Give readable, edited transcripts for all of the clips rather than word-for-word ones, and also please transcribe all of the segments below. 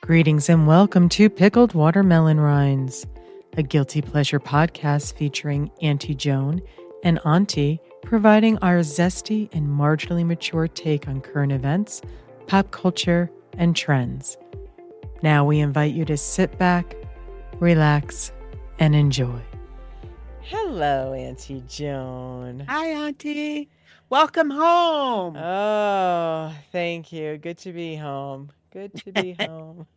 Greetings and welcome to Pickled Watermelon Rinds, a guilty pleasure podcast featuring Antie Joan and Ontie, providing our zesty and marginally mature take on current events, pop culture, and trends. Now we invite you to sit back, relax, and enjoy. Hello, Antie Joan. Hi, Auntie. Welcome home. Oh, thank you. Good to be home. Good to be home.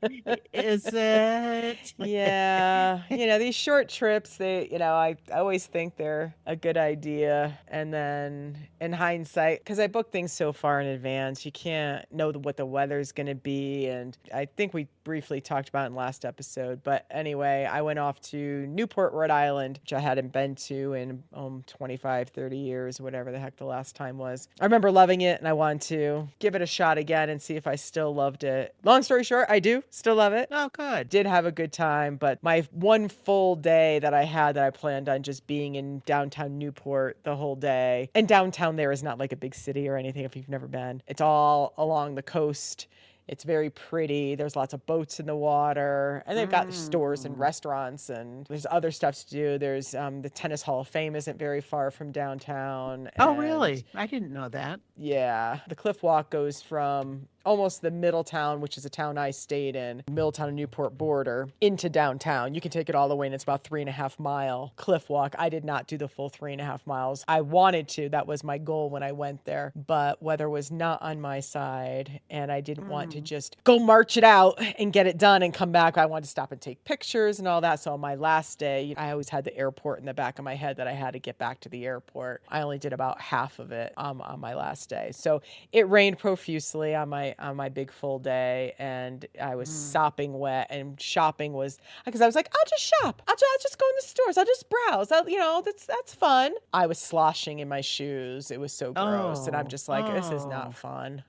Is it? Yeah. These short trips, I always think they're a good idea. And then in hindsight, because I book things so far in advance, you can't know what the weather's going to be. And I think we briefly talked about it in last episode. But anyway, I went off to Newport, Rhode Island, which I hadn't been to in 25, 30 years, whatever the heck the last time was. I remember loving it and I wanted to give it a shot again and see if I still loved it. Long story short, I do still love it. Oh, good. Did have a good time, but my one full day that I had that I planned on just being in downtown Newport the whole day. And downtown there is not like a big city or anything if you've never been. It's all along the coast. It's very pretty. There's lots of boats in the water, and they've got stores and restaurants, and there's other stuff to do. There's the Tennis Hall of Fame isn't very far from downtown. Oh, really? I didn't know that. Yeah. The cliff walk goes from almost the Middletown, which is a town I stayed in, Middletown and Newport border, into downtown. You can take it all the way, and it's about 3.5 mile cliff walk. I did not do the full 3.5 miles. I wanted to. That was my goal when I went there, but weather was not on my side, and I didn't want to just go march it out and get it done and come back. I wanted to stop and take pictures and all that. So on my last day, I always had the airport in the back of my head that I had to get back to the airport. I only did about half of it on my last day. So it rained profusely on my big full day, and I was sopping wet, and shopping was, because I was like, I'll just shop. I'll just go in the stores. I'll just browse. That's fun. I was sloshing in my shoes. It was so gross. And I'm just like, this is not fun.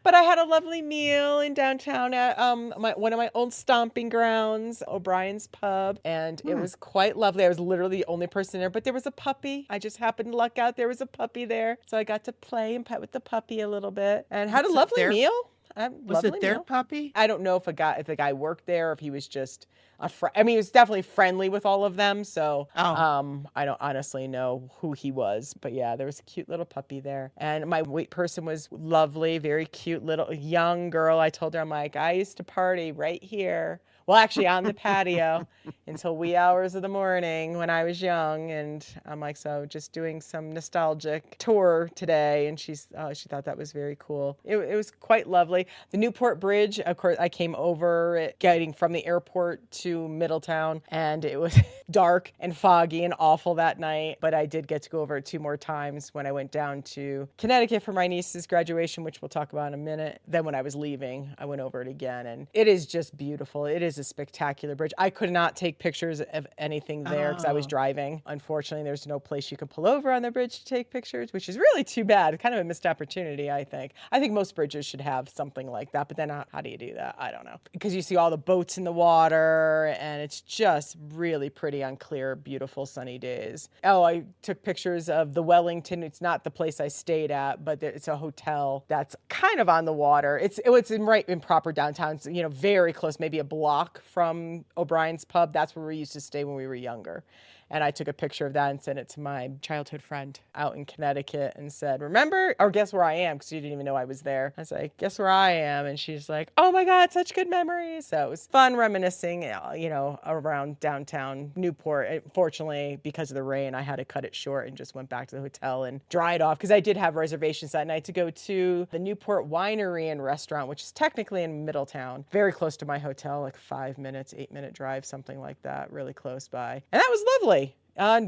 But I had a lovely meal in downtown at one of my old stomping grounds, O'Brien's Pub, and it was quite lovely. I was literally the only person there, but there was a puppy. I just happened to luck out. There was a puppy there, so I got to play and pet with the puppy a little bit, and had a lovely meal. Was it their puppy? I don't know if the guy worked there, or if he was just a friend. I mean, he was definitely friendly with all of them. So I don't honestly know who he was, but yeah, there was a cute little puppy there, and my wait person was lovely, very cute little young girl. I told her, I'm like, I used to party right here. Well, actually on the patio until wee hours of the morning when I was young. And I'm like, so just doing some nostalgic tour today. And she thought that was very cool. It was quite lovely. The Newport Bridge, of course, I came over it getting from the airport to Middletown, and it was dark and foggy and awful that night. But I did get to go over it 2 more times when I went down to Connecticut for my niece's graduation, which we'll talk about in a minute. Then when I was leaving, I went over it again, and it is just beautiful. It is a spectacular bridge. I could not take pictures of anything there because I was driving. Unfortunately, there's no place you can pull over on the bridge to take pictures, which is really too bad. Kind of a missed opportunity, I think. I think most bridges should have something like that, but then how do you do that? I don't know. Because you see all the boats in the water, and it's just really pretty on clear, beautiful, sunny days. Oh, I took pictures of the Wellington. It's not the place I stayed at, but it's a hotel that's kind of on the water. It's right in proper downtown. It's, very close, maybe a block from O'Brien's Pub. That's where we used to stay when we were younger. And I took a picture of that and sent it to my childhood friend out in Connecticut and said, remember, or guess where I am? Because she didn't even know I was there. I was like, guess where I am? And she's like, oh my God, such good memories. So it was fun reminiscing, around downtown Newport. Fortunately, because of the rain, I had to cut it short and just went back to the hotel and dry it off, because I did have reservations that night to go to the Newport Winery and Restaurant, which is technically in Middletown, very close to my hotel, like 5 minutes, 8-minute drive, something like that, really close by. And that was lovely.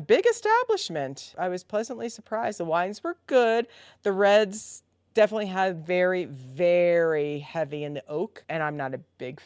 Big establishment. I was pleasantly surprised. The wines were good. The reds definitely had very, very heavy in the oak, and I'm not a big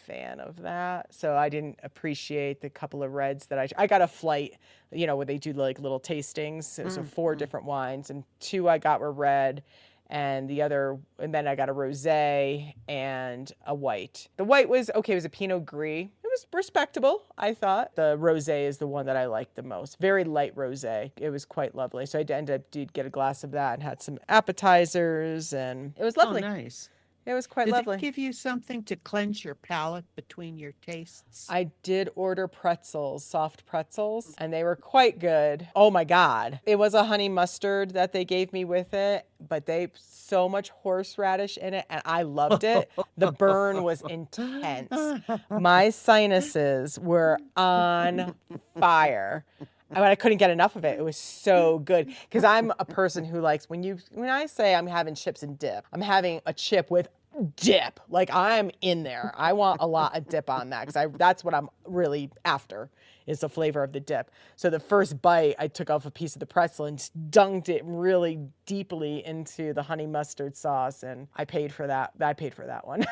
fan of that. So I didn't appreciate the couple of reds that I got a flight, where they do like little tastings. So 4 different wines, and 2 I got were red, and then I got a rosé and a white. The white was okay. It was a Pinot Gris. It was respectable, I thought. The rosé is the one that I liked the most. Very light rosé. It was quite lovely. So I did get a glass of that and had some appetizers, and it was lovely. Oh, nice. It was quite Did lovely. they give you something to cleanse your palate between your tastes? I did order pretzels, soft pretzels, and they were quite good. Oh my God. It was a honey mustard that they gave me with it, but they so much horseradish in it, and I loved it. The burn was intense. My sinuses were on fire. I couldn't get enough of it. It was so good. Because I'm a person who likes, when I say I'm having chips and dip, I'm having a chip with dip. Like, I'm in there. I want a lot of dip on that because that's what I'm really after, is the flavor of the dip. So the first bite, I took off a piece of the pretzel and dunked it really deeply into the honey mustard sauce, and I paid for that. I paid for that one.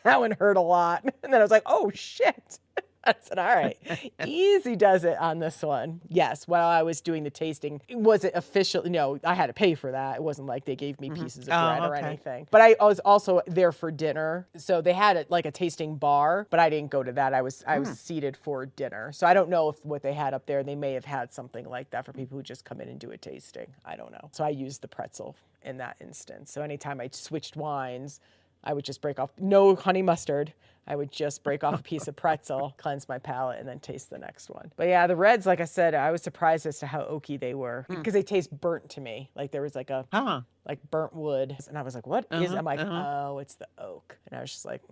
That one hurt a lot. And then I was like, oh shit. I said, all right, easy does it on this one. Yes, while I was doing the tasting, it wasn't official. No, I had to pay for that. It wasn't like they gave me pieces of bread or anything. But I was also there for dinner. So they had a tasting bar, but I didn't go to that. I was seated for dinner. So I don't know if what they had up there, they may have had something like that for people who just come in and do a tasting. I don't know. So I used the pretzel in that instance. So anytime I switched wines, I would just break off, no honey mustard. I would just break off a piece of pretzel, cleanse my palate, and then taste the next one. But yeah, the reds, like I said, I was surprised as to how oaky they were because they taste burnt to me. Like there was like burnt wood. And I was like, what is it? I'm like, oh, it's the oak. And I was just like,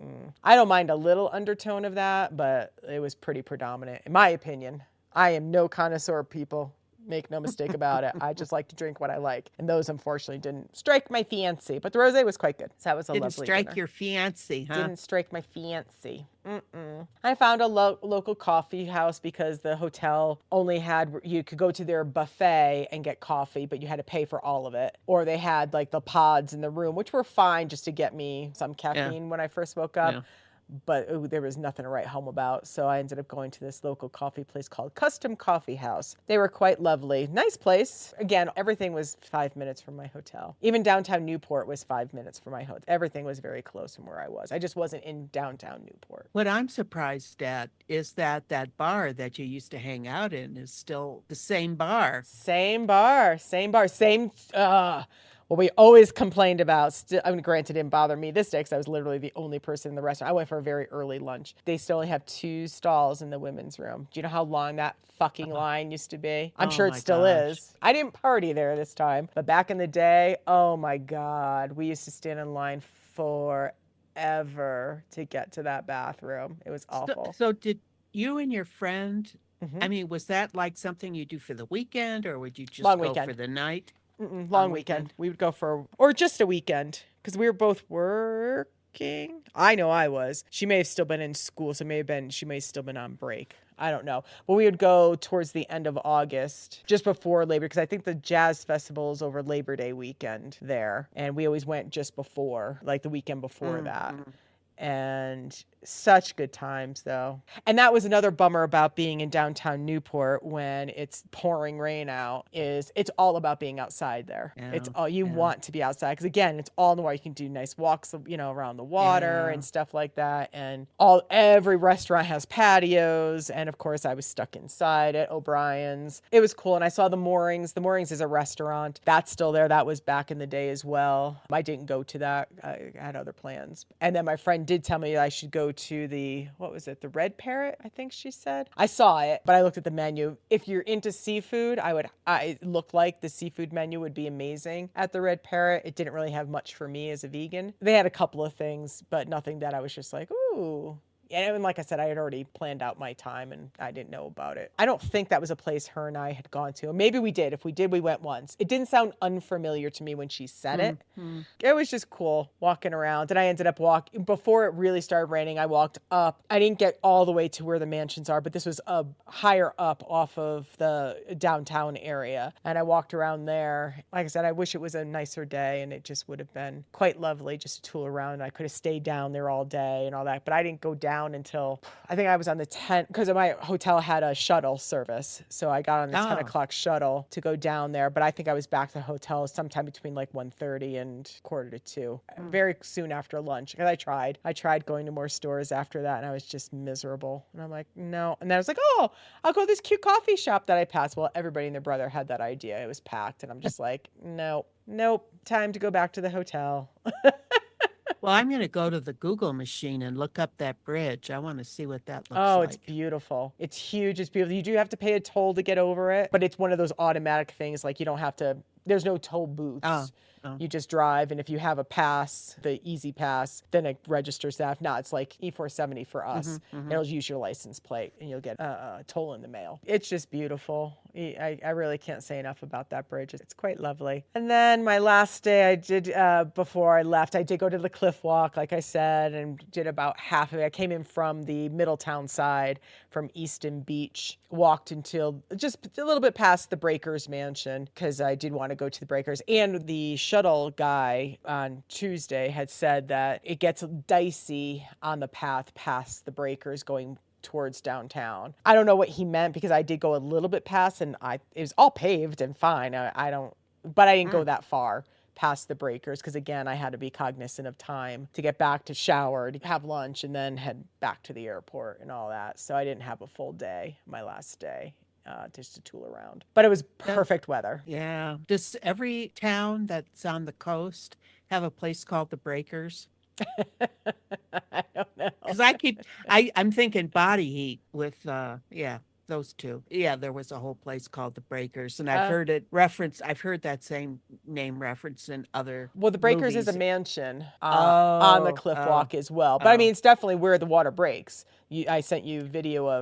I don't mind a little undertone of that, but it was pretty predominant. In my opinion, I am no connoisseur, people. Make no mistake about it. I just like to drink what I like. And those, unfortunately, didn't strike my fancy. But the rosé was quite good. So that was a lovely Didn't strike dinner. your fancy, huh? Didn't strike my fancy. I found a local coffee house because the hotel only had, you could go to their buffet and get coffee, but you had to pay for all of it. Or they had like the pods in the room, which were fine just to get me some caffeine when I first woke up. Yeah. But there was nothing to write home about. So I ended up going to this local coffee place called Custom Coffee House. They were quite lovely. Nice place. Again, everything was 5 minutes from my hotel. Even downtown Newport was 5 minutes from my hotel. Everything was very close from where I was. I just wasn't in downtown Newport. What I'm surprised at is that bar that you used to hang out in is still the same bar. Same bar. What we always complained about, granted, it didn't bother me this day because I was literally the only person in the restaurant. I went for a very early lunch. They still only have 2 stalls in the women's room. Do you know how long that fucking line used to be? I'm sure it still is. I didn't party there this time, but back in the day, oh my God, we used to stand in line forever to get to that bathroom. It was awful. So did you and your friend, I mean, was that like something you do for the weekend, or would you just go for the night? Long weekend. We would go or just a weekend because we were both working. I know I was. She may have still been in school, so she may have still been on break. I don't know. But we would go towards the end of August, just before Labor, because I think the jazz festival is over Labor Day weekend there. And we always went just before, like the weekend before that. And such good times, though. And that was another bummer about being in downtown Newport when it's pouring rain out, is it's all about being outside there. Yeah, it's all you want to be outside because, again, it's all in the water. You can do nice walks, around the water and stuff like that. And every restaurant has patios. And of course, I was stuck inside at O'Brien's. It was cool. And I saw the Moorings. The Moorings is a restaurant that's still there. That was back in the day as well. I didn't go to that. I had other plans. And then my friend did tell me that I should go to the Red Parrot, I think she said. I saw it, but I looked at the menu. If you're into seafood, it looked like the seafood menu would be amazing at the Red Parrot. It didn't really have much for me as a vegan. They had a couple of things, but nothing that I was just like, ooh. And like I said, I had already planned out my time and I didn't know about it. I don't think that was a place her and I had gone to. Maybe we did. If we did, we went once. It didn't sound unfamiliar to me when she said it. It was just cool walking around. And I ended up walking, before it really started raining, I walked up. I didn't get all the way to where the mansions are, but this was higher up off of the downtown area. And I walked around there. Like I said, I wish it was a nicer day and it just would have been quite lovely just to tool around. I could have stayed down there all day and all that, but I didn't go down until I think I was on the 10, because my hotel had a shuttle service. So I got on the 10 o'clock shuttle to go down there. But I think I was back to the hotel sometime between like 1:30 and 1:45, very soon after lunch. Because I tried going to more stores after that and I was just miserable. And I'm like, no. And then I was like, oh, I'll go to this cute coffee shop that I passed. Well, everybody and their brother had that idea. It was packed. And I'm just like, nope, time to go back to the hotel. Well, I'm going to go to the Google machine and look up that bridge. I want to see what that looks Oh, like. it's beautiful. It's huge. It's beautiful. You do have to pay a toll to get over it, but it's one of those automatic things. Like you don't have to, there's no toll booths. Oh. You just drive, and if you have a pass, the easy pass, then it registers that. If not, it's like E470 for us. It'll use your license plate, and you'll get a toll in the mail. It's just beautiful. I really can't say enough about that bridge. It's quite lovely. And then my last day, I did, before I left, I did go to the cliff walk, like I said, and did about half of it. I came in from the Middletown side, from Easton Beach, walked until just a little bit past the Breakers Mansion, because I did want to go to the Breakers. And the shuttle guy on Tuesday had said that it gets dicey on the path past the Breakers going towards downtown. I don't know what he meant, because I did go a little bit past, and it was all paved and fine. But I didn't go that far past the Breakers, because again, I had to be cognizant of time to get back, to shower, to have lunch, and then head back to the airport and all that. So I didn't have a full day, my last day. Just to tool around. But it was perfect weather. Yeah. Does every town that's on the coast have a place called the Breakers? I don't know. Because I'm thinking Body Heat with, those two. Yeah, there was a whole place called the Breakers, and I've heard that same name referenced in other Well, the Breakers movies. is a mansion on the cliff walk as well. But I mean, it's definitely where the water breaks. I sent you video of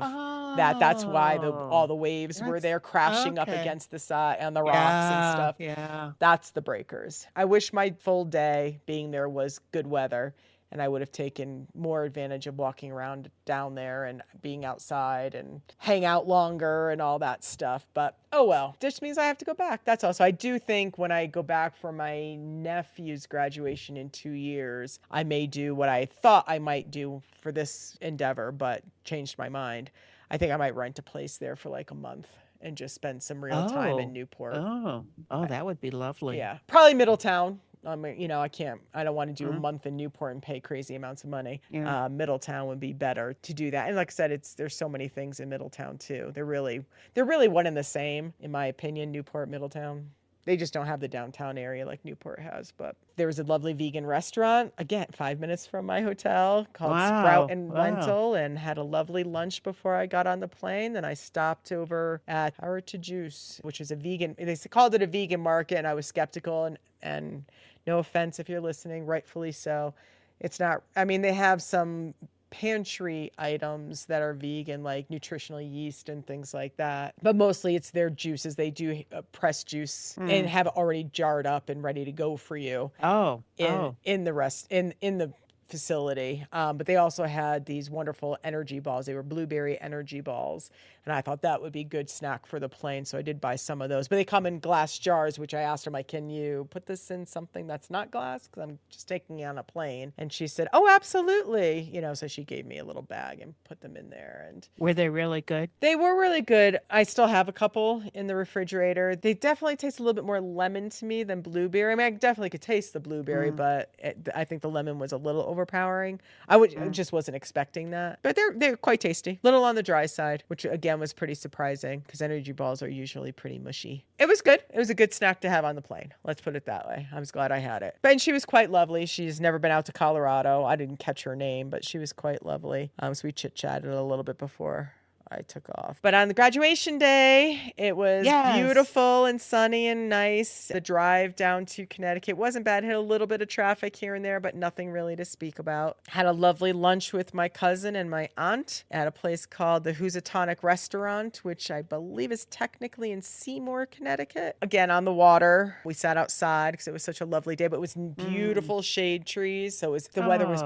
that. That's why all the waves were there crashing up against the side and the rocks and stuff. Yeah. That's the Breakers. I wish my full day being there was good weather, and I would have taken more advantage of walking around down there and being outside and hang out longer and all that stuff. But oh well, this means I have to go back. That's all. So I do think when I go back for my nephew's graduation in 2 years, I may do what I thought I might do for this endeavor, but changed my mind. I think I might rent a place there for like a month and just spend some real time in Newport. Oh, that would be lovely. Yeah, probably Middletown. I don't want to do a month in Newport and pay crazy amounts of money. Yeah. Middletown would be better to do that. And like I said, there's so many things in Middletown too. They're really one and the same, in my opinion, Newport, Middletown. They just don't have the downtown area like Newport has. But there was a lovely vegan restaurant, again, 5 minutes from my hotel, called Sprout and Lentil, and had a lovely lunch before I got on the plane. Then I stopped over at Power to Juice, which is a vegan, they called it a vegan market, and I was skeptical, and no offense if you're listening, rightfully so. It's not, I mean, they have some pantry items that are vegan, like nutritional yeast and things like that, but mostly it's their juices. They do press juice and have it already jarred up and ready to go for you in the facility. But they also had these wonderful energy balls. They were blueberry energy balls, and I thought that would be a good snack for the plane, so I did buy some of those. But they come in glass jars, which I asked her, like, can you put this in something that's not glass, because I'm just taking it on a plane? And she said, oh, absolutely. So she gave me a little bag and put them in there. And were they really good? They were really good. I still have a couple in the refrigerator. They definitely taste a little bit more lemon to me than blueberry. I mean, I definitely could taste the blueberry, but I think the lemon was a little overpowering. I just wasn't expecting that. But they're quite tasty. Little on the dry side, which again was pretty surprising, because energy balls are usually pretty mushy. It was good. It was a good snack to have on the plane. Let's put it that way. I was glad I had it. And she was quite lovely. She's never been out to Colorado. I didn't catch her name, but she was quite lovely. So we chit-chatted a little bit before I took off. But on the graduation day, it was beautiful and sunny and nice. The drive down to Connecticut wasn't bad. Hit a little bit of traffic here and there, but nothing really to speak about. Had a lovely lunch with my cousin and my aunt at a place called the Housatonic Restaurant, which I believe is technically in Seymour, Connecticut. Again, on the water. We sat outside because it was such a lovely day, but it was beautiful shade trees. So the weather was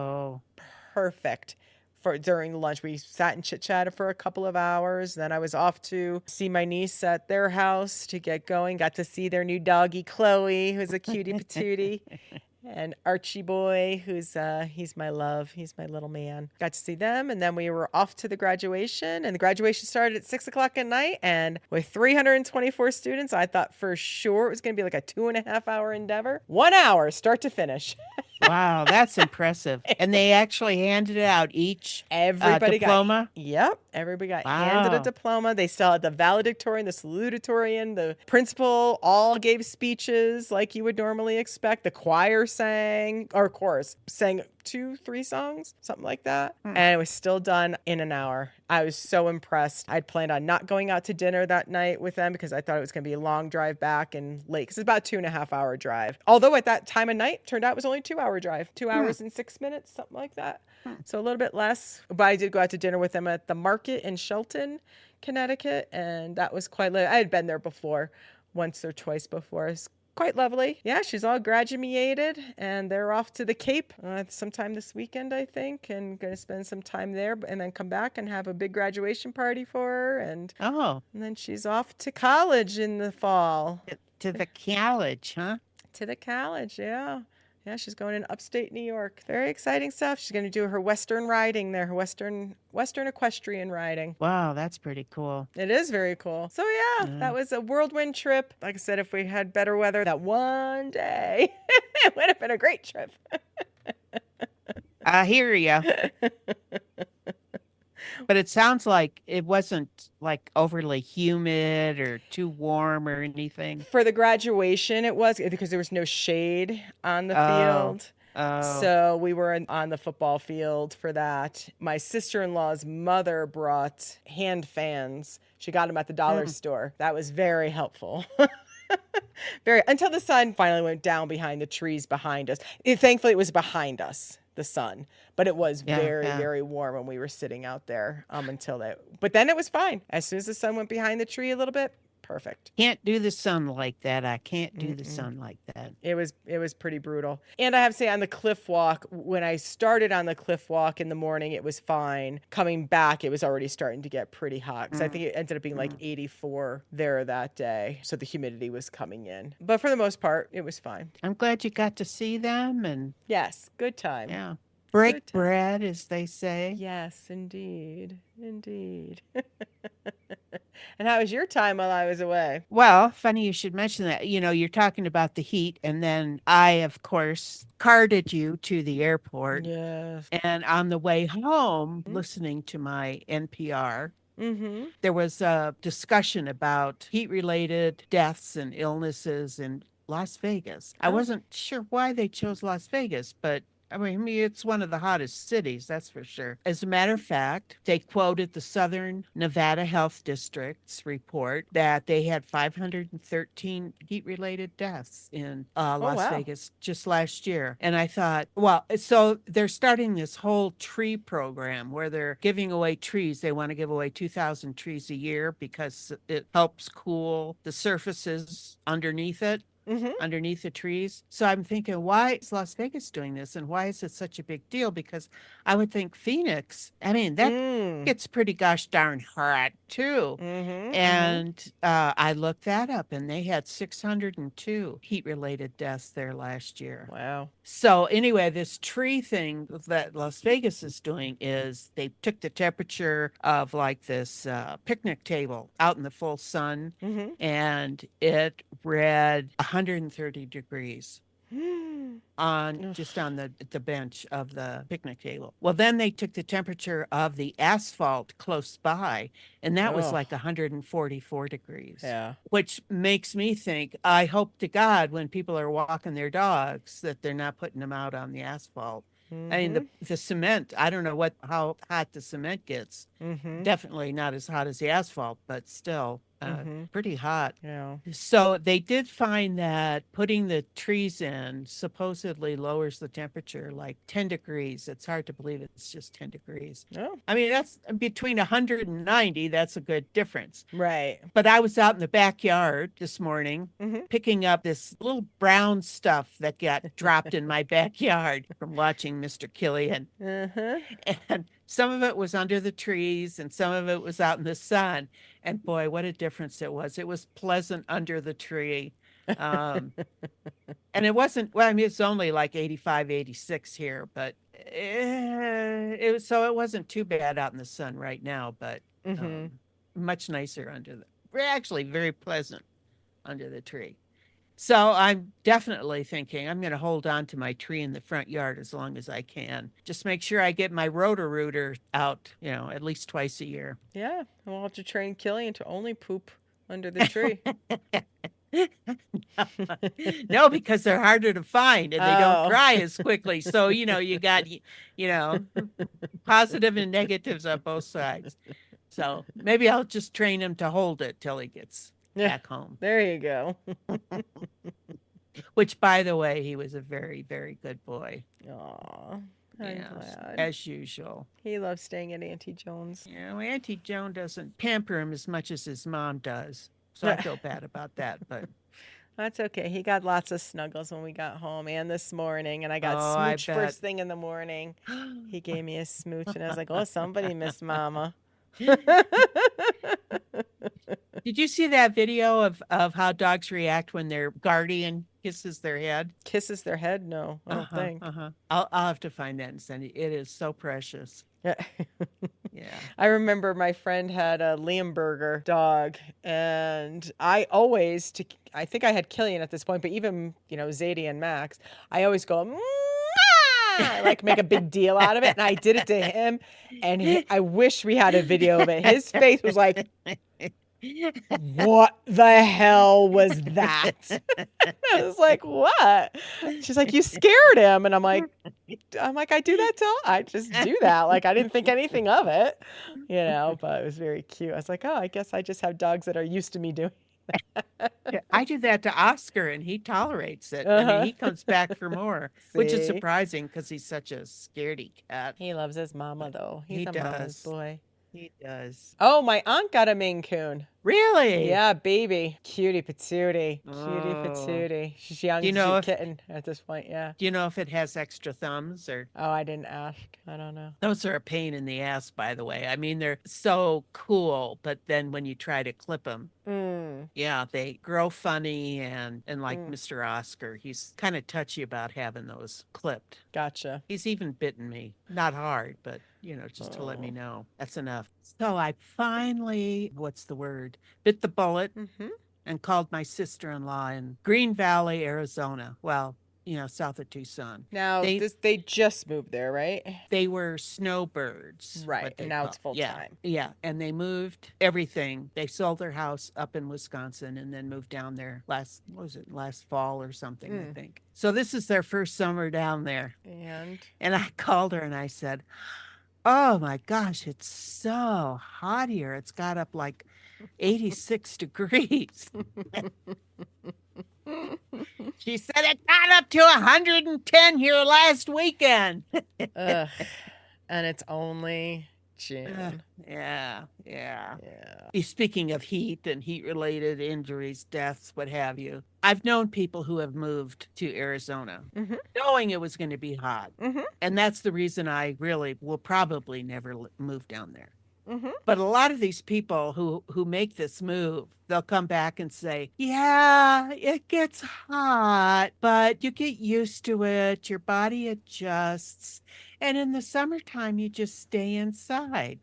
perfect. During lunch, we sat and chit-chatted for a couple of hours. Then I was off to see my niece at their house to get going. Got to see their new doggie, Chloe, who's a cutie patootie. And Archie boy, he's my love. He's my little man. Got to see them, and then we were off to the graduation. And the graduation started at 6:00 at night. And with 324 students, I thought for sure it was going to be like a 2.5 hour endeavor. 1 hour, start to finish. Wow, that's impressive. And they actually handed out each everybody diploma? Yep. Everybody got handed a Wow. diploma. They still had the valedictorian, the salutatorian, the principal all gave speeches like you would normally expect. The choir sang, or chorus sang 2-3 songs, something like that. And it was still done in an hour. I was so impressed. I'd planned on not going out to dinner that night with them because I thought it was going to be a long drive back and late, because it's about a 2.5 hour drive. Although at that time of night, turned out it was only a 2 hour drive, 2 hours and 6 minutes, something like that. So a little bit less. But I did go out to dinner with them at the market in Shelton, Connecticut, and that was quite late. I had been there before, once or twice before. It's quite lovely. Yeah, she's all graduated, and they're off to the Cape sometime this weekend, I think, and going to spend some time there, and then come back and have a big graduation party for her, and then she's off to college in the fall. To the college, huh? To the college, yeah. Yeah, she's going in upstate New York. Very exciting stuff. She's going to do her Western riding there, her Western equestrian riding. Wow, that's pretty cool. It is very cool. So yeah, that was a whirlwind trip. Like I said, if we had better weather that one day, it would have been a great trip. I hear ya. But it sounds like it wasn't like overly humid or too warm or anything. For the graduation, it was, because there was no shade on the field. So we were on the football field for that. My sister-in-law's mother brought hand fans. She got them at the dollar store. That was very helpful. Until the sun finally went down behind the trees behind us. Thankfully, it was behind us, the sun, but it was very warm when we were sitting out there until that. But then it was fine. As soon as the sun went behind the tree a little bit, perfect. Can't do the sun like that. I can't do the sun like that. It was pretty brutal. And I have to say, on the cliff walk, when I started on the cliff walk in the morning, it was fine. Coming back, it was already starting to get pretty hot, because I think it ended up being like 84 there that day. So the humidity was coming in. But for the most part, it was fine. I'm glad you got to see them. And yes, good time. Yeah. Break bread, as they say. Yes, indeed. And how was your time while I was away? Well, funny you should mention that. You know, you're talking about the heat, and then I, of course, carted you to the airport. Yes. And on the way home, listening to my NPR, there was a discussion about heat-related deaths and illnesses in Las Vegas. I wasn't sure why they chose Las Vegas, but I mean, it's one of the hottest cities, that's for sure. As a matter of fact, they quoted the Southern Nevada Health District's report that they had 513 heat-related deaths in Las Vegas just last year. And I thought, well, so they're starting this whole tree program where they're giving away trees. They want to give away 2,000 trees a year because it helps cool the surfaces underneath it. Underneath the trees. So I'm thinking, why is Las Vegas doing this, and why is it such a big deal? Because I would think Phoenix, I mean, that gets pretty gosh darn hot too. And I looked that up, and they had 602 heat-related deaths there last year. Wow. So anyway, this tree thing that Las Vegas is doing is they took the temperature of like this picnic table out in the full sun, and it read 130 degrees on the bench of the picnic table. Well, then they took the temperature of the asphalt close by, and that was like 144 degrees. Yeah. Which makes me think, I hope to God when people are walking their dogs that they're not putting them out on the asphalt. I mean, the cement, I don't know how hot the cement gets. Definitely not as hot as the asphalt, but still pretty hot. Yeah. So they did find that putting the trees in supposedly lowers the temperature like 10 degrees. It's hard to believe it's just 10 degrees. Oh. I mean, that's between 190. That's a good difference. Right. But I was out in the backyard this morning picking up this little brown stuff that got dropped in my backyard from watching Mr. Killian. And some of it was under the trees and some of it was out in the sun. And boy, what a difference it was. It was pleasant under the tree. And it wasn't, well, I mean, it's only like 85, 86 here, but so it wasn't too bad out in the sun right now, but much nicer actually very pleasant under the tree. So I'm definitely thinking I'm going to hold on to my tree in the front yard as long as I can. Just make sure I get my rotor-rooter out, at least twice a year. Yeah, we'll have to train Killian to only poop under the tree. No, because they're harder to find and they don't Oh. dry as quickly. So, you got, positive and negatives on both sides. So maybe I'll just train him to hold it till he gets back home. There you go. Which, by the way, he was a very, very good boy. Aw. I'm glad. As usual. He loves staying at Auntie Joan's. Auntie Joan doesn't pamper him as much as his mom does. So I feel bad about that, but that's okay. He got lots of snuggles when we got home and this morning, and I got smooch first thing in the morning. He gave me a smooch, and I was like, oh, somebody missed Mama. Did you see that video of how dogs react when their guardian kisses their head? Kisses their head? No, I don't think. I'll have to find that and send it. It is so precious. Yeah. I remember my friend had a Limburger dog, and I think I had Killian at this point, but even, Zadie and Max, I always go, Mwah! Like make a big deal out of it. And I did it to him, and I wish we had a video of it. His face was like, what the hell was that? I was like, what? She's like, you scared him. And I'm like, I do that too. I just do that. Like, I didn't think anything of it, but it was very cute. I was like, oh, I guess I just have dogs that are used to me doing that. I do that to Oscar and he tolerates it. I mean, he comes back for more, which is surprising because he's such a scaredy cat. He loves his mama, though. He's a mama's boy. He does. Oh, my aunt got a Maine Coon. Really? Yeah, baby. Cutie patootie. Cutie patootie. She's young. She's a kitten at this point, yeah. Do you know if it has extra thumbs or? Oh, I didn't ask. I don't know. Those are a pain in the ass, by the way. I mean, they're so cool, but then when you try to clip them, yeah, they grow funny and like Mr. Oscar, he's kind of touchy about having those clipped. Gotcha. He's even bitten me. Not hard, but just to let me know. That's enough. So I finally, what's the word? Bit the bullet and called my sister-in-law in Green Valley, Arizona. Well, south of Tucson. Now, they just moved there, right? They were snowbirds. Right, and now it's full-time. Yeah, and they moved everything. They sold their house up in Wisconsin and then moved down there last fall or something, I think. So this is their first summer down there. And I called her and I said, oh my gosh, it's so hot here. It's got up like 86 degrees. She said it got up to 110 here last weekend. And it's only June. Yeah. Speaking of heat and heat-related injuries, deaths, what have you, I've known people who have moved to Arizona knowing it was going to be hot. And that's the reason I really will probably never move down there. But a lot of these people who make this move, they'll come back and say, yeah, it gets hot, but you get used to it. Your body adjusts. And in the summertime, you just stay inside.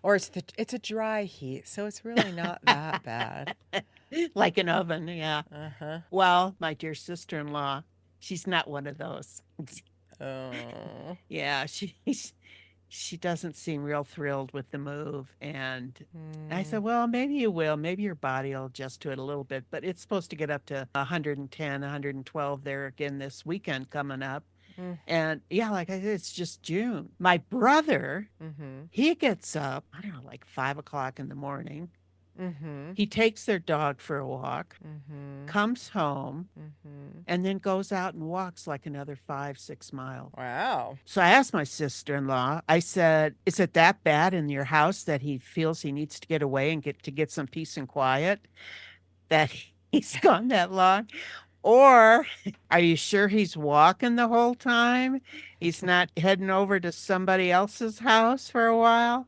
Or it's a dry heat, so it's really not that bad. Like an oven, yeah. Well, my dear sister-in-law, she's not one of those. Oh. Yeah, she doesn't seem real thrilled with the move. And I said, well, maybe you will. Maybe your body will adjust to it a little bit. But it's supposed to get up to 110, 112 there again this weekend coming up. And yeah, like I said, it's just June. My brother, he gets up, I don't know, like 5 o'clock in the morning. He takes their dog for a walk, comes home, and then goes out and walks like another 5-6 miles. Wow. So I asked my sister-in-law, I said, is it that bad in your house that he feels he needs to get away and get some peace and quiet, that he's gone that long? Or are you sure he's walking the whole time? He's not heading over to somebody else's house for a while?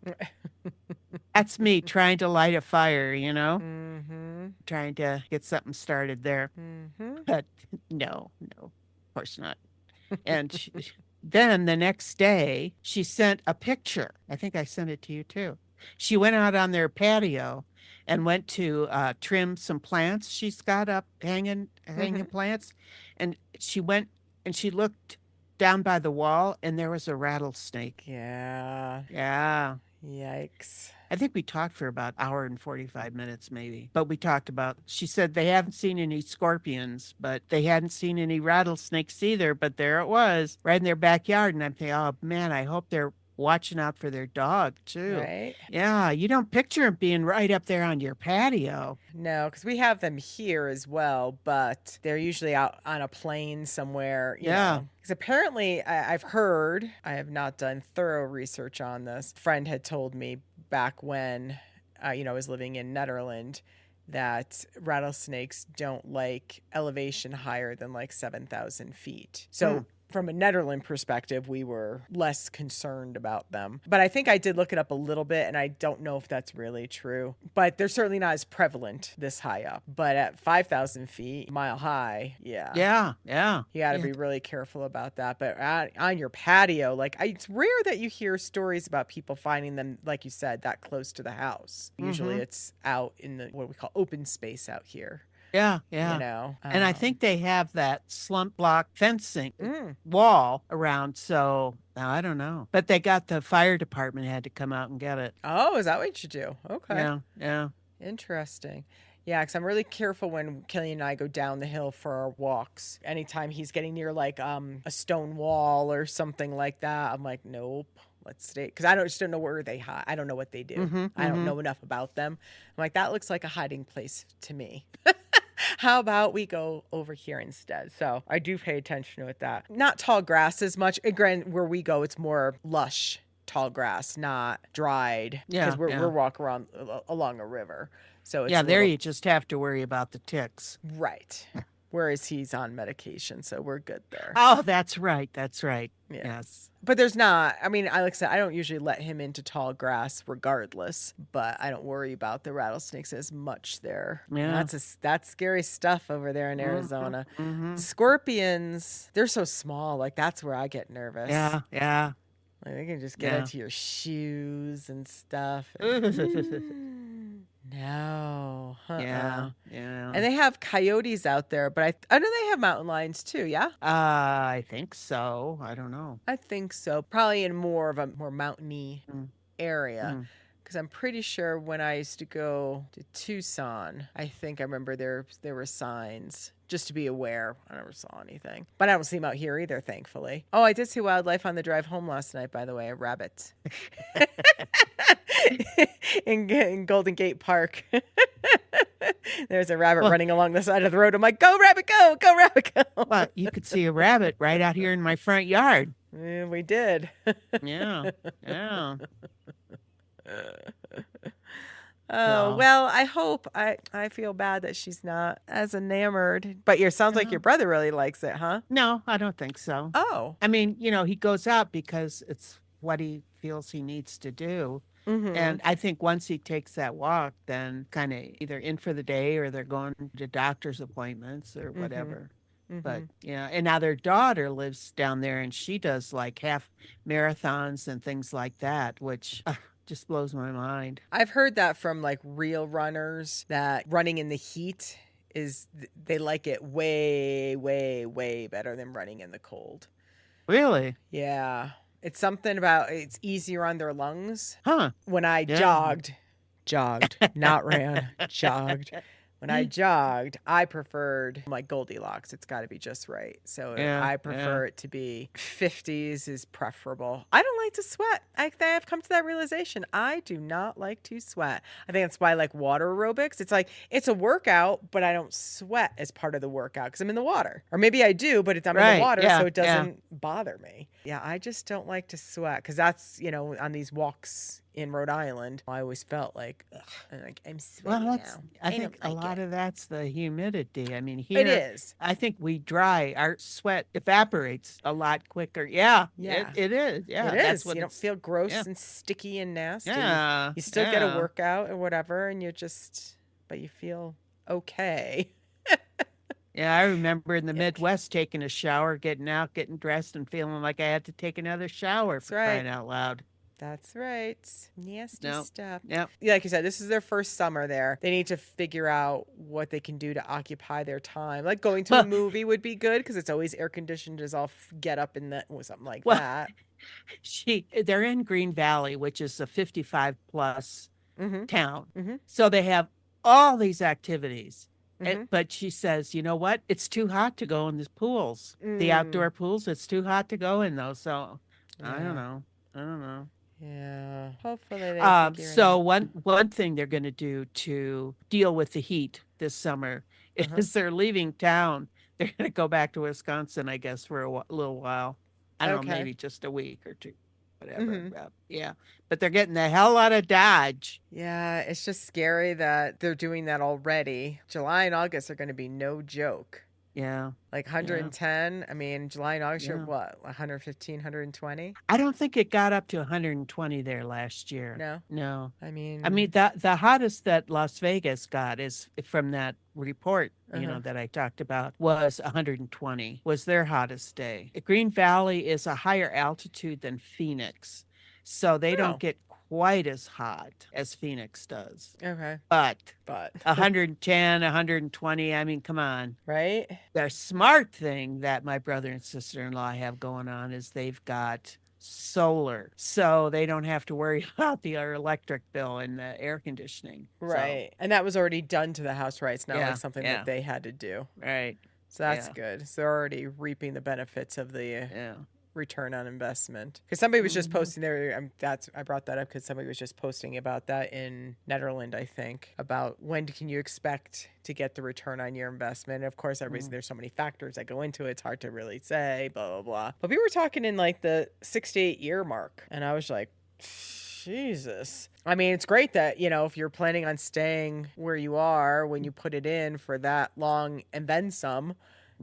That's me trying to light a fire, trying to get something started there. But no, of course not. And then the next day, she sent a picture. I think I sent it to you too. She went out on their patio and went to trim some plants she's got up hanging plants. And she went and she looked down by the wall and there was a rattlesnake. Yeah. Yeah. Yikes. I think we talked for about an hour and 45 minutes, maybe. But we talked about, she said they haven't seen any scorpions, but they hadn't seen any rattlesnakes either. But there it was, right in their backyard. And I'm thinking, oh, man, I hope they're watching out for their dog, too. Right? Yeah, you don't picture them being right up there on your patio. No, because we have them here as well, but they're usually out on a plane somewhere. You know. Because apparently, I've heard, I have not done thorough research on this. A friend had told me back when, I was living in Netherlands, that rattlesnakes don't like elevation higher than like 7,000 feet. So from a Netherlands perspective, we were less concerned about them. But I think I did look it up a little bit, and I don't know if that's really true. But they're certainly not as prevalent this high up. But at 5,000 feet, mile high, yeah. Yeah. You got to be really careful about that. But on your patio, like it's rare that you hear stories about people finding them, like you said, that close to the house. Usually it's out in the what we call open space out here. Yeah. And I think they have that slump block fencing wall around. So I don't know. But they got the fire department had to come out and get it. Oh, is that what you do? Okay. Yeah. Interesting. Yeah, because I'm really careful when Kelly and I go down the hill for our walks. Anytime he's getting near like a stone wall or something like that, I'm like, nope. Let's stay, because I just don't know where they hide. I don't know what they do. I don't know enough about them. I'm like, that looks like a hiding place to me. How about we go over here instead? So I do pay attention with that. Not tall grass as much. Again, where we go, it's more lush, tall grass, not dried. Because we're walking around along a river. So it's there you just have to worry about the ticks. Right. Whereas he's on medication, so we're good there. Oh, that's right. Yes. But there's not, like I said, I don't usually let him into tall grass regardless, but I don't worry about the rattlesnakes as much there. Yeah. That's scary stuff over there in Arizona. Scorpions, they're so small. Like that's where I get nervous. Yeah. Like they can just get into your shoes and stuff. No. Yeah. And they have coyotes out there, but I know they have mountain lions too, yeah? I think so. I don't know. I think so. Probably in more of a more mountainy area. Because I'm pretty sure when I used to go to Tucson, I think I remember there were signs just to be aware. I never saw anything. But I don't see them out here either, thankfully. Oh, I did see wildlife on the drive home last night, by the way, a rabbit. in Golden Gate Park. There's a rabbit running along the side of the road. I'm like, go rabbit, go rabbit, go. Well, you could see a rabbit right out here in my front yard. Yeah, we did. Yeah. Oh, well, I hope I feel bad that she's not as enamored. But it sounds like your brother really likes it, huh? No, I don't think so. Oh. I mean, he goes out because it's what he feels he needs to do. And I think once he takes that walk, then kind of either in for the day or they're going to doctor's appointments or whatever. But and now their daughter lives down there and she does like half marathons and things like that, which just blows my mind. I've heard that from like real runners that running in the heat they like it way, way, way better than running in the cold. Really? Yeah. It's something about it's easier on their lungs. Huh. When I jogged, not ran, jogged. When I jogged, I preferred like Goldilocks. It's got to be just right. So I prefer it to be 50s is preferable. I don't like to sweat. I've come to that realization. I do not like to sweat. I think that's why I like water aerobics. It's like, it's a workout, but I don't sweat as part of the workout because I'm in the water. Or maybe I do, but I'm in the water, so it doesn't bother me. Yeah, I just don't like to sweat because that's, on these walks in Rhode Island, I always felt like, I'm sweating now. I think a lot of that's the humidity. I mean, here it is. I think we dry. Our sweat evaporates a lot quicker. Yeah. It is. Yeah, it is. You don't feel gross and sticky and nasty. Yeah, you still get a workout or whatever, and but you feel okay. Yeah, I remember in the Midwest taking a shower, getting out, getting dressed, and feeling like I had to take another shower for crying out loud. That's right. Nasty stuff. Yep. Yeah, like you said, this is their first summer there. They need to figure out what they can do to occupy their time. Like going to a movie would be good because it's always air conditioned as all get up in that or something like that. They're in Green Valley, which is a 55 plus town. Mm-hmm. So they have all these activities. But she says, you know what? It's too hot to go in the pools, the outdoor pools. It's too hot to go in those. So I don't know. Yeah. Hopefully they figure it so out. one thing they're going to do to deal with the heat this summer is they're leaving town. They're going to go back to Wisconsin, I guess, for a little while. I don't know, maybe just a week or two. Whatever. Yeah. But they're getting the hell out of Dodge. Yeah, it's just scary that they're doing that already. July and August are going to be no joke. Yeah. Like 110. I mean, July and August, you're what? 115, 120? I don't think it got up to 120 there last year. No. I mean, the hottest that Las Vegas got is from that report, that I talked about was 120 was their hottest day. Green Valley is a higher altitude than Phoenix. So they don't get quite as hot as Phoenix does. Okay. But 110, 120, I mean, come on. Right? The smart thing that my brother and sister-in-law have going on is they've got solar. So they don't have to worry about the electric bill and the air conditioning. Right. So. And that was already done to the house, right? It's not like something that they had to do. Right. So that's good. So they're already reaping the benefits of the return on investment. Because somebody was just posting there. I brought that up because somebody was just posting about that in Netherlands, I think, about when can you expect to get the return on your investment. And of course, there's so many factors that go into it. It's hard to really say, blah, blah, blah. But we were talking in like the 6 to 8 year mark. And I was like, Jesus. I mean, it's great that, if you're planning on staying where you are when you put it in for that long and then some,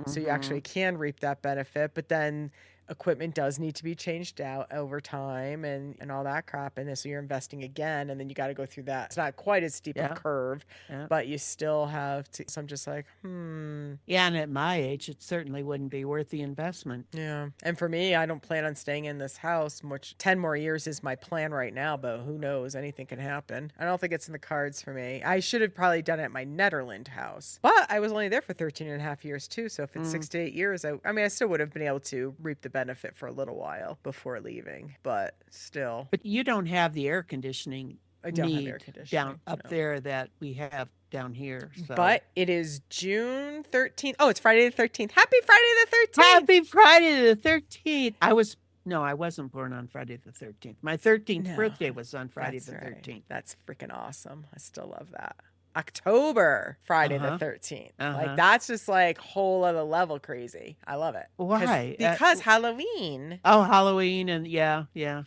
so you actually can reap that benefit. But then equipment does need to be changed out over time and all that crap. And so you're investing again, and then you got to go through that. It's not quite as steep a curve, but you still have to. So I'm just like, Yeah, and at my age, it certainly wouldn't be worth the investment. Yeah. And for me, I don't plan on staying in this house, which 10 more years is my plan right now, but who knows? Anything can happen. I don't think it's in the cards for me. I should have probably done it at my Netherlands house, but I was only there for 13 and a half years too. So if it's 6 to 8 years, I still would have been able to reap the benefit for a little while before leaving, but still. But you don't have the air conditioning. I don't have air conditioning down up there that we have down here. So. But it is June 13th. Oh, it's Friday the 13th. Happy Friday the 13th. Happy Friday the 13th. I wasn't born on Friday the 13th. My 13th birthday was on Friday the 13th. That's freaking awesome. I still love that. October, Friday the 13th. Like, that's just like whole other level crazy. I love it. Why? Because Halloween. Oh, Halloween and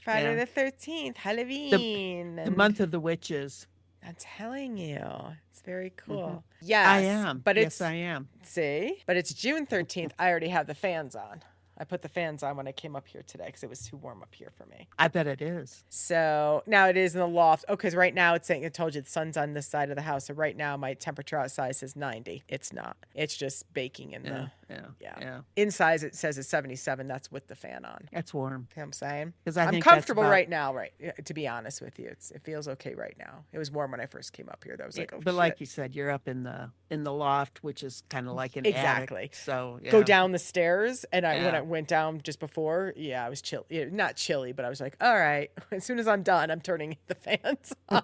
Friday the 13th, Halloween. The month of the witches. I'm telling you. It's very cool. Yes. I am. But yes, I am. See? But it's June 13th. I already have the fans on. I put the fans on when I came up here today because it was too warm up here for me. I bet it is. So now it is in the loft. Oh, because right now it's saying, I told you the sun's on this side of the house. So right now my temperature outside says 90. It's not. It's just baking in the. Yeah. Inside it says it's 77. That's with the fan on. That's warm. You know what I'm saying? Because I'm comfortable right now, right? To be honest with you, it feels okay right now. It was warm when I first came up here. That was like, but like you said, you're up in the loft, which is kind of like an attic. So go down the stairs, and when I went down just before, I was chill. Not chilly, but I was like, all right. As soon as I'm done, I'm turning the fans on.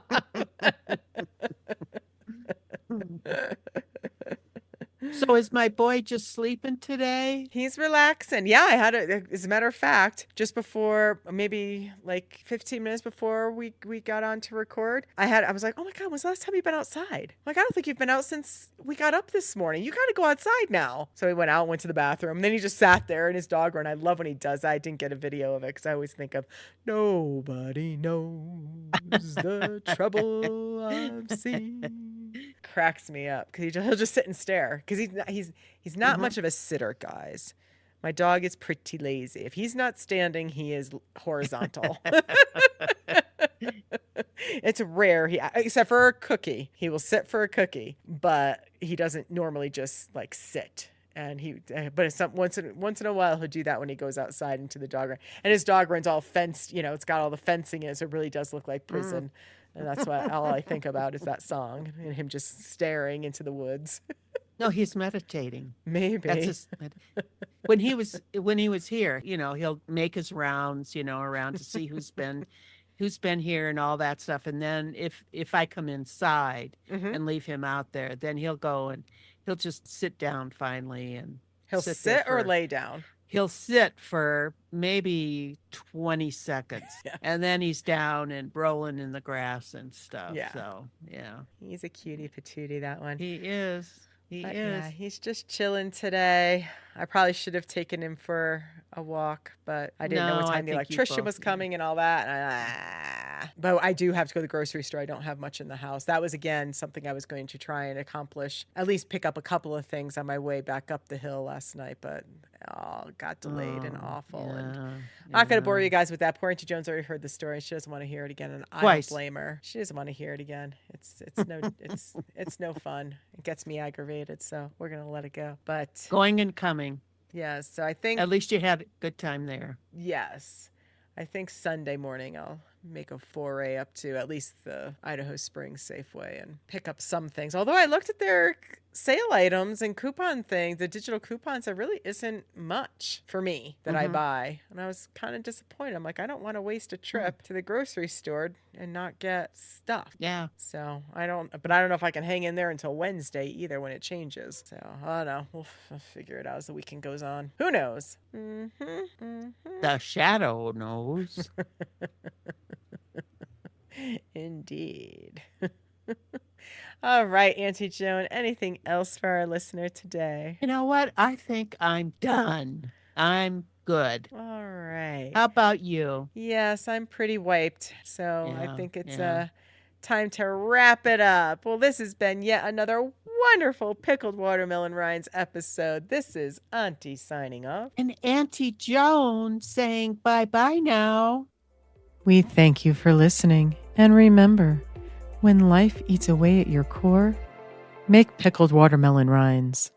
So is my boy just sleeping today? He's relaxing. Yeah, I had as a matter of fact, just before, maybe like 15 minutes before we got on to record, I was like, oh my God, when's the last time you've been outside? Like, I don't think you've been out since we got up this morning. You got to go outside now. So he went out, went to the bathroom. And then he just sat there in his dog run. I love when he does that. I didn't get a video of it because I always think of nobody knows the trouble I've seen. Cracks me up because he'll just sit and stare because he's not much of a sitter, guys. My dog is pretty lazy. If he's not standing, he is horizontal. It's rare except for a cookie. He will sit for a cookie, but he doesn't normally just like sit And but it's once in a while he'll do that when he goes outside into the dog run. And his dog run's all fenced, it's got all the fencing in it, so it really does look like prison. And that's what all I think about is that song and him just staring into the woods. No, he's meditating. Maybe. That's when he was here, he'll make his rounds, around to see who's been here and all that stuff. And then if I come inside and leave him out there, then he'll go and he'll just sit down finally and he'll sit or lay down. He'll sit for maybe 20 seconds and then he's down and rolling in the grass and stuff. Yeah. So, yeah. He's a cutie patootie, that one. He is. He is. Yeah, he's just chilling today. I probably should have taken him for a walk, but I didn't know what time the electrician was coming and all that. But I do have to go to the grocery store. I don't have much in the house. That was, again, something I was going to try and accomplish, at least pick up a couple of things on my way back up the hill last night, but got delayed and awful. And I'm not going to bore you guys with that. Poor Auntie Joan's already heard the story. She doesn't want to hear it again, and I don't blame her. She doesn't want to hear it again. It's no fun. It gets me aggravated, so we're going to let it go. But going and coming. Yes, so I think at least you had a good time there. Yes. I think Sunday morning I'll make a foray up to at least the Idaho Springs Safeway and pick up some things. Although I looked at their sale items and coupon things, the digital coupons, there really isn't much for me that I buy. And I was kind of disappointed. I'm like, I don't want to waste a trip to the grocery store and not get stuff. Yeah. So I don't know if I can hang in there until Wednesday either when it changes. So I don't know. We'll figure it out as the weekend goes on. Who knows? The shadow knows. Indeed. All right, Auntie Joan, anything else for our listener today? You know what? I think I'm done. I'm good. All right. How about you? Yes, I'm pretty wiped. So I think it's time to wrap it up. Well, this has been yet another wonderful Pickled Watermelon Rinds episode. This is Auntie signing off. And Auntie Joan saying bye-bye now. We thank you for listening. And remember, when life eats away at your core, make pickled watermelon rinds.